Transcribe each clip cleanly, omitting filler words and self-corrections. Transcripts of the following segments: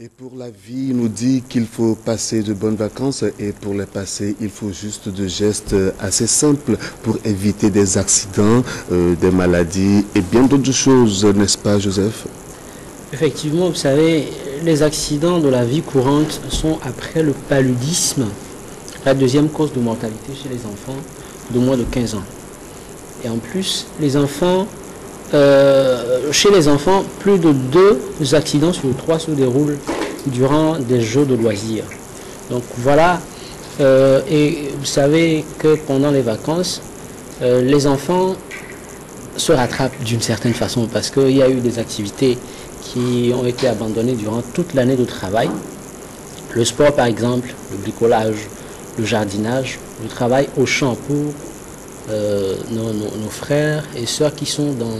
Et pour la vie, il nous dit qu'il faut passer de bonnes vacances et pour les passer, il faut juste de gestes assez simples pour éviter des accidents, des maladies et bien d'autres choses, n'est-ce pas, Joseph? Effectivement, vous savez, les accidents de la vie courante sont, après le paludisme, la deuxième cause de mortalité chez les enfants de moins de 15 ans. Et en plus, chez les enfants, plus de 2 accidents sur 3 se déroulent durant des jeux de loisirs. Donc voilà, et vous savez que pendant les vacances, les enfants se rattrapent d'une certaine façon parce qu'il y a eu des activités qui ont été abandonnées durant toute l'année de travail. Le sport par exemple, le bricolage, le jardinage, le travail au champ pour nos frères et sœurs qui sont dans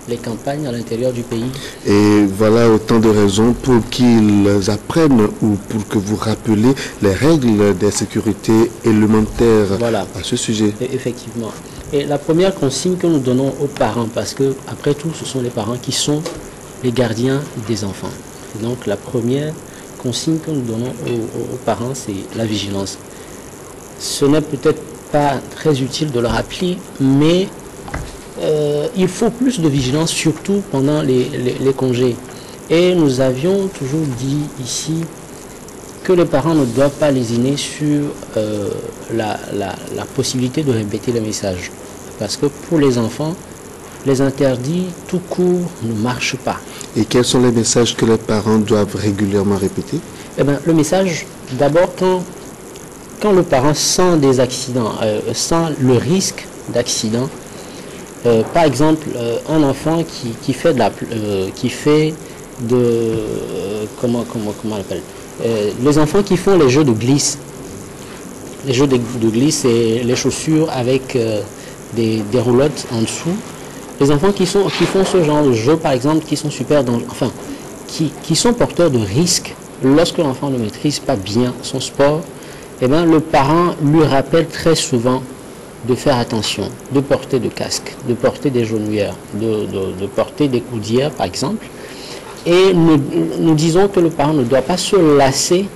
les campagnes à l'intérieur du pays. Et voilà autant de raisons pour qu'ils apprennent ou pour que vous rappelez les règles de sécurité élémentaires Voilà. à ce sujet. Et effectivement. Et la première consigne que nous donnons aux parents, parce que après tout, ce sont les parents qui sont les gardiens des enfants. Et donc la première consigne que nous donnons aux parents, c'est la vigilance. Ce n'est peut-être pas très utile de le rappeler, mais il faut plus de vigilance, surtout pendant les congés. Et nous avions toujours dit ici que les parents ne doivent pas lésiner sur la possibilité de répéter les messages. Parce que pour les enfants, les interdits tout court ne marchent pas. Et quels sont les messages que les parents doivent régulièrement répéter? Eh bien, le message, d'abord, quand le parent sent des accidents, sent le risque d'accident, par exemple, un enfant qui fait comment on appelle, les enfants qui font les jeux de glisse, de glisse et les chaussures avec des roulottes en dessous, les enfants qui font ce genre de jeu, par exemple, qui sont super enfin, qui sont porteurs de risques lorsque l'enfant ne maîtrise pas bien son sport, eh bien, le parent lui rappelle très souvent de faire attention, de porter de casque, de porter des genouillères, de porter des coudières par exemple. Et nous disons que le parent ne doit pas se lasser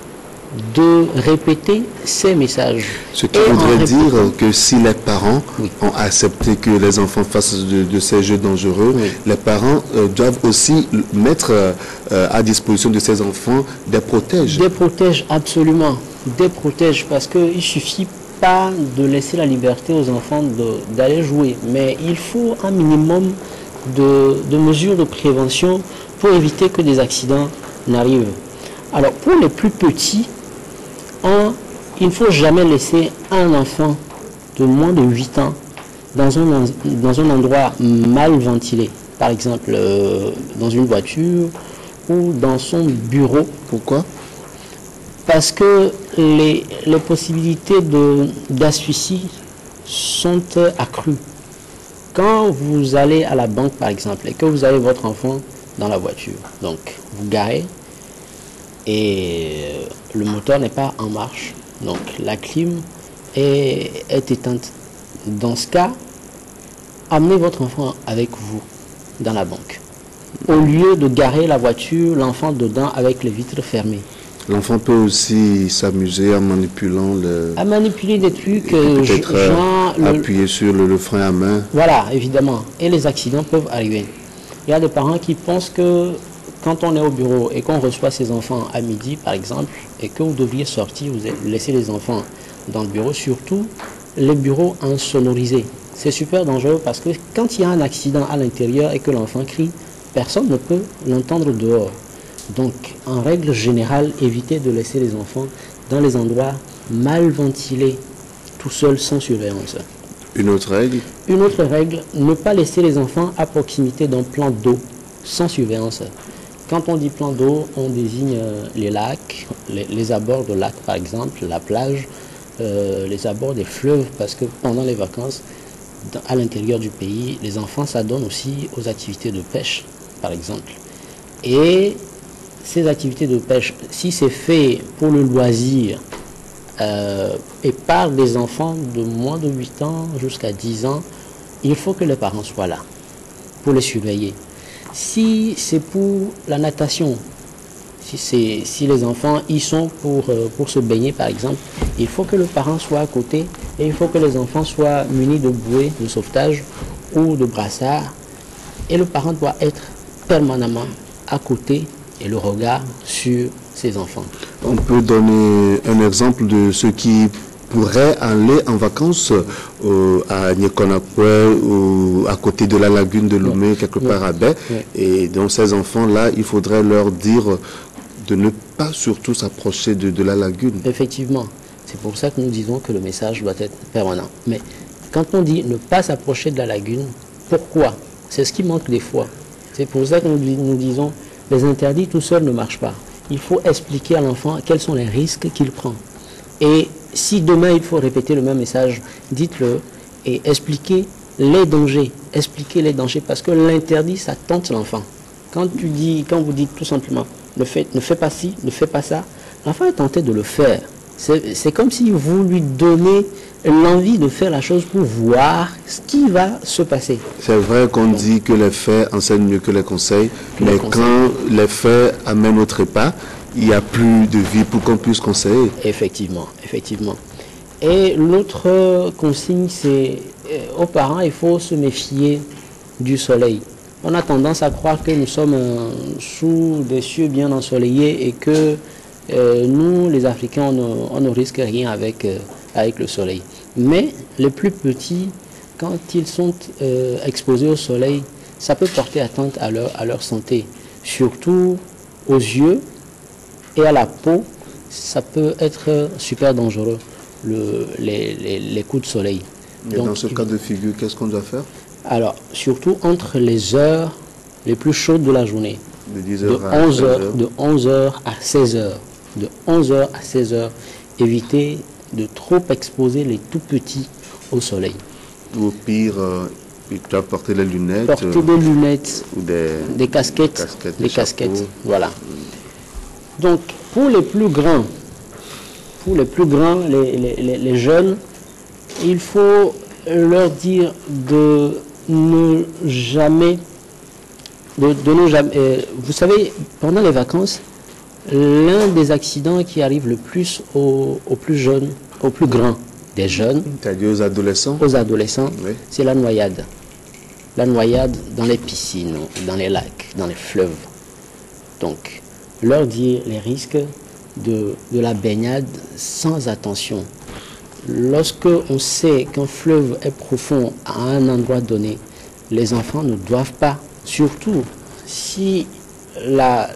de répéter ces messages. Ce qui voudrait dire que si les parents ont accepté que les enfants fassent de ces jeux dangereux, les parents doivent aussi mettre à disposition de ces enfants des protèges. Des protèges, absolument. Des protèges, parce qu'il suffit pas de laisser la liberté aux enfants d'aller jouer, mais il faut un minimum de mesures de prévention pour éviter que des accidents n'arrivent. Alors pour les plus petits, il ne faut jamais laisser un enfant de moins de 8 ans dans un endroit mal ventilé, par exemple dans une voiture ou dans son bureau. Pourquoi? Parce que les possibilités d'asphyxie sont accrues. Quand vous allez à la banque, par exemple, et que vous avez votre enfant dans la voiture, donc vous garez et le moteur n'est pas en marche, donc la clim est éteinte. Dans ce cas, amenez votre enfant avec vous dans la banque, au lieu de garer la voiture, l'enfant dedans avec les vitres fermées. L'enfant peut aussi s'amuser en manipulant à manipuler des trucs, genre appuyer sur le frein à main. Voilà, évidemment. Et les accidents peuvent arriver. Il y a des parents qui pensent que quand on est au bureau et qu'on reçoit ses enfants à midi, par exemple, et que vous devriez sortir, vous laissez les enfants dans le bureau, surtout les bureaux insonorisés. C'est super dangereux parce que quand il y a un accident à l'intérieur et que l'enfant crie, personne ne peut l'entendre dehors. Donc, en règle générale, évitez de laisser les enfants dans les endroits mal ventilés, tout seuls, sans surveillance. Une autre règle? Une autre règle, ne pas laisser les enfants à proximité d'un plan d'eau, sans surveillance. Quand on dit plan d'eau, on désigne les lacs, les abords de lacs par exemple, la plage, les abords des fleuves, parce que pendant les vacances, à l'intérieur du pays, les enfants s'adonnent aussi aux activités de pêche, par exemple. Et ces activités de pêche, si c'est fait pour le loisir et par des enfants de moins de 8 ans jusqu'à 10 ans, il faut que les parents soient là pour les surveiller. Si c'est pour la natation, si les enfants y sont pour se baigner par exemple, il faut que le parent soit à côté et il faut que les enfants soient munis de bouées de sauvetage ou de brassards et le parent doit être permanemment à côté et le regard sur ses enfants. On peut donner un exemple de ceux qui pourraient aller en vacances à Nyekonakwe ou à côté de la lagune de Lomé, quelque part à Baie. Et donc ces enfants-là, il faudrait leur dire de ne pas surtout s'approcher de la lagune. Effectivement, c'est pour ça que nous disons que le message doit être permanent. Mais quand on dit ne pas s'approcher de la lagune, pourquoi? C'est ce qui manque des fois. C'est pour ça que nous disons les interdits tout seuls ne marchent pas. Il faut expliquer à l'enfant quels sont les risques qu'il prend. Et si demain il faut répéter le même message, dites-le et expliquez les dangers. Expliquez les dangers parce que l'interdit, ça tente l'enfant. Quand vous dites tout simplement ne fais pas ci, ne fais pas ça, l'enfant est tenté de le faire. C'est comme si vous lui donnez l'envie de faire la chose pour voir ce qui va se passer. C'est vrai qu'on dit que les faits enseignent mieux que les conseils, mais quand les faits amènent au trépas, il n'y a plus de vie pour qu'on puisse conseiller. Effectivement, effectivement. Et l'autre consigne, c'est aux parents, il faut se méfier du soleil. On a tendance à croire que nous sommes sous des cieux bien ensoleillés et que nous, les Africains, on ne risque rien avec le soleil. Mais les plus petits, quand ils sont exposés au soleil, ça peut porter atteinte à leur santé, surtout aux yeux et à la peau. Ça peut être super dangereux, les coups de soleil. Et donc, dans ce cas de figure, qu'est-ce qu'on doit faire? Alors, surtout entre les heures les plus chaudes de la journée, de 11h à 16h. De 11h à 16h, évitez de trop exposer les tout petits au soleil. Ou au pire, tu dois porter les lunettes. Porter des lunettes, ou des casquettes, des casquettes, voilà. Donc, pour les plus grands, les jeunes, il faut leur dire de ne jamais, vous savez, pendant les vacances, l'un des accidents qui arrive le plus aux plus jeunes, aux plus grands des jeunes, c'est-à-dire aux adolescents, oui, c'est la noyade. La noyade dans les piscines, dans les lacs, dans les fleuves. Donc, leur dire les risques de la baignade sans attention. Lorsque on sait qu'un fleuve est profond à un endroit donné, les enfants ne doivent pas, surtout si la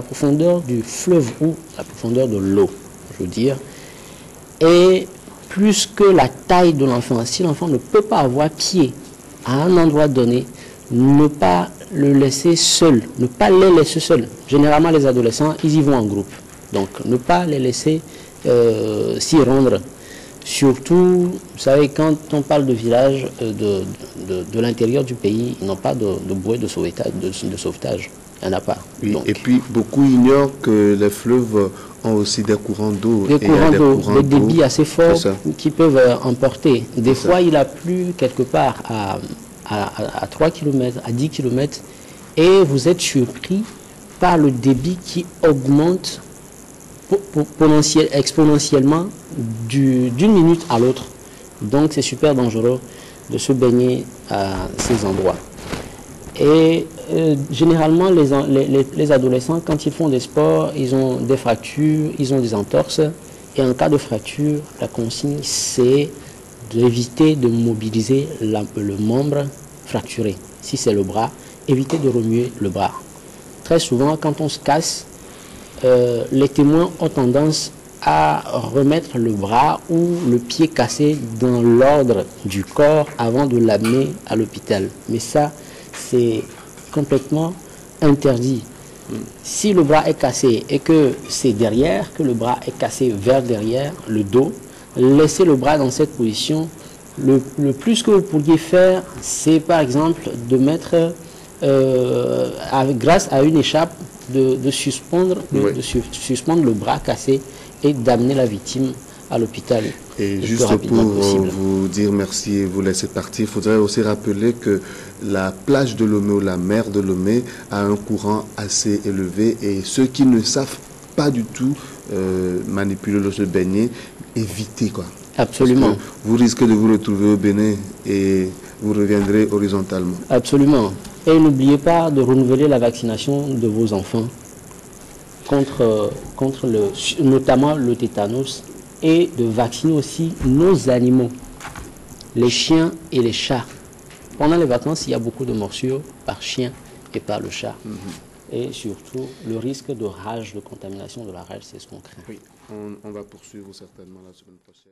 profondeur du fleuve ou la profondeur de l'eau, je veux dire, est plus que la taille de l'enfant. Si l'enfant ne peut pas avoir pied à un endroit donné, ne pas le laisser seul, ne pas les laisser seuls. Généralement, les adolescents, ils y vont en groupe. Donc, ne pas les laisser s'y rendre. Surtout, vous savez, quand on parle de villages de l'intérieur du pays, ils n'ont pas de bouée de sauvetage. Il n'y en a pas. Oui, donc, et puis, beaucoup ignorent que les fleuves ont aussi des courants d'eau. Des courants d'eau, des débits assez forts qui peuvent emporter. Des fois, il a plu quelque part à 3 km, à 10 km, et vous êtes surpris par le débit qui augmente exponentiellement d'une minute à l'autre. Donc c'est super dangereux de se baigner à ces endroits. Et généralement les adolescents, quand ils font des sports, ils ont des fractures, ils ont des entorses. Et en cas de fracture, la consigne c'est d'éviter de mobiliser le membre fracturé. Si c'est le bras, évitez de remuer le bras. Très souvent, quand on se casse, les témoins ont tendance à remettre le bras ou le pied cassé dans l'ordre du corps avant de l'amener à l'hôpital. Mais ça, c'est complètement interdit. Si le bras est cassé et que c'est derrière, que le bras est cassé vers derrière, le dos, laissez le bras dans cette position. Le plus que vous pourriez faire, c'est par exemple de mettre, grâce à une écharpe, de suspendre le bras cassé et d'amener la victime à l'hôpital. Et juste pour vous dire merci et vous laisser partir, il faudrait aussi rappeler que la plage de Lomé ou la mer de Lomé a un courant assez élevé et ceux qui ne savent pas du tout manipuler l'eau, se baigner, évitez quoi. Absolument. Vous risquez de vous retrouver au Bénin et vous reviendrez horizontalement. Absolument. Et n'oubliez pas de renouveler la vaccination de vos enfants contre notamment le tétanos, et de vacciner aussi nos animaux, les chiens et les chats. Pendant les vacances, il y a beaucoup de morsures par chien et par le chat. Et surtout, le risque de rage, de contamination de la rage, c'est ce qu'on craint. Oui, on va poursuivre certainement la semaine prochaine.